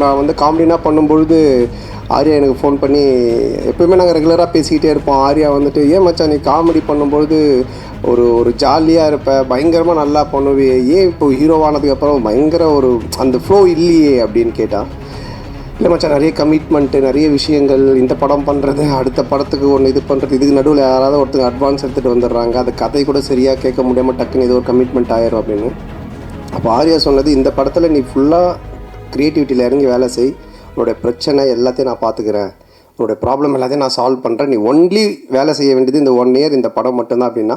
நான் வந்து காமெடினா பண்ணும்பொழுது ஆர்யா எனக்கு ஃபோன் பண்ணி, எப்போயுமே நாங்கள் ரெகுலராக பேசிக்கிட்டே இருப்போம். ஆர்யா வந்துட்டு, ஏன் மச்சான் நீ காமெடி பண்ணும்பொழுது ஒரு ஒரு ஜாலியாக இருப்ப, பயங்கரமாக நல்லா பண்ணுவியே, ஏன் இப்போ ஹீரோவானதுக்கப்புறம் பயங்கர ஒரு அந்த ஃப்ளோ இல்லையே அப்படின்னு கேட்டான். இல்லை மச்சான், நிறைய கமிட்மெண்ட்டு, நிறைய விஷயங்கள், இந்த படம் பண்ணுறது, அடுத்த படத்துக்கு ஒன்று இது பண்ணுறது, இதுக்கு நடுவில் யாராவது ஒருத்தங்க அட்வான்ஸ் எடுத்துகிட்டு வந்துடுறாங்க, அந்த கதை கூட சரியாக கேட்க முடியாமல் டக்குன்னு ஏதோ ஒரு கமிட்மெண்ட் ஆயிரும் அப்படின்னு. அப்போ ஆர்யா சொன்னது, இந்த படத்தில் நீ ஃபுல்லாக க்ரியேட்டிவிட்டியில் இறங்கி வேலை செய், உன்னோடைய பிரச்சனை எல்லாத்தையும் நான் பார்த்துக்கிறேன், உன்னோடைய ப்ராப்ளம் எல்லாத்தையும் நான் சால்வ் பண்ணுறேன், நீ ஒன்லி வேலை செய்ய வேண்டியது இந்த 1 இயர் இந்த படம் மட்டும்தான் அப்படின்னா,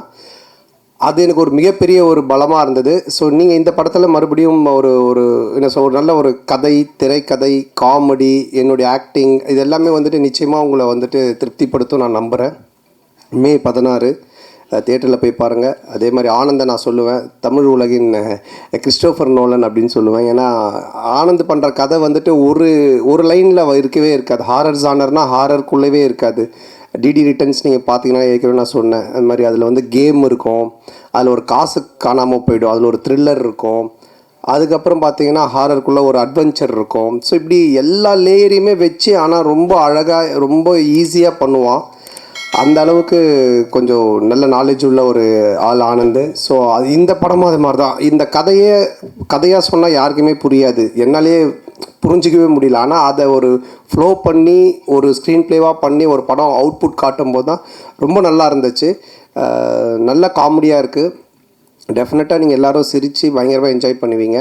அது எனக்கு ஒரு மிகப்பெரிய ஒரு பலமாக இருந்தது. ஸோ நீங்கள் இந்த படத்தில் மறுபடியும் ஒரு ஒரு என்ன சொல் ஒரு நல்ல ஒரு கதை, திரைக்கதை, காமெடி, என்னுடைய ஆக்டிங், இது எல்லாமே வந்துட்டு நிச்சயமாக உங்களை வந்துட்டு திருப்திப்படுத்தும் நான் நம்புகிறேன். மே 16 தியேட்டரில் போய் பாருங்கள். அதே மாதிரி ஆனந்தை நான் சொல்லுவேன், தமிழ் உலகின் கிறிஸ்டோஃபர் நோலன் அப்படின்னு சொல்லுவேன். ஏன்னா ஆனந்த் பண்ணுற கதை வந்துட்டு ஒரு லைனில் இருக்கவே இருக்காது. ஹாரர் ஜானர்னால் ஹாரருக்குள்ளவே இருக்காது. டிடி ரிட்டர்ன்ஸ் நீங்கள் பார்த்தீங்கன்னா ஏற்கனவே நான் சொன்னேன், அது மாதிரி அதில் வந்து கேம் இருக்கும், அதில் ஒரு காசு காணாமல் போய்டும், அதில் ஒரு த்ரில்லர் இருக்கும், அதுக்கப்புறம் பார்த்தீங்கன்னா ஹாரருக்குள்ளே ஒரு அட்வென்ச்சர் இருக்கும். ஸோ இப்படி எல்லா லேயரையுமே வச்சு ஆனால் ரொம்ப அழகாக ரொம்ப ஈஸியாக பண்ணுவான். அந்த அளவுக்கு கொஞ்சம் நல்ல நாலேஜ் உள்ள ஒரு ஆள் ஆனந்து. ஸோ அது இந்த படமும் அது மாதிரி தான். இந்த கதையாக சொன்னால் யாருக்குமே புரியாது, என்னாலே புரிஞ்சிக்கவே முடியல. ஆனால் அதை ஒரு ஃப்ளோ பண்ணி ஒரு ஸ்க்ரீன் ப்ளேவாக பண்ணி ஒரு படம் அவுட்புட் காட்டும்போது தான் ரொம்ப நல்லா இருந்துச்சு. நல்ல காமெடியாக இருக்குது. டெஃபினட்டாக நீங்கள் எல்லோரும் சிரித்து பயங்கரமாக என்ஜாய் பண்ணுவீங்க.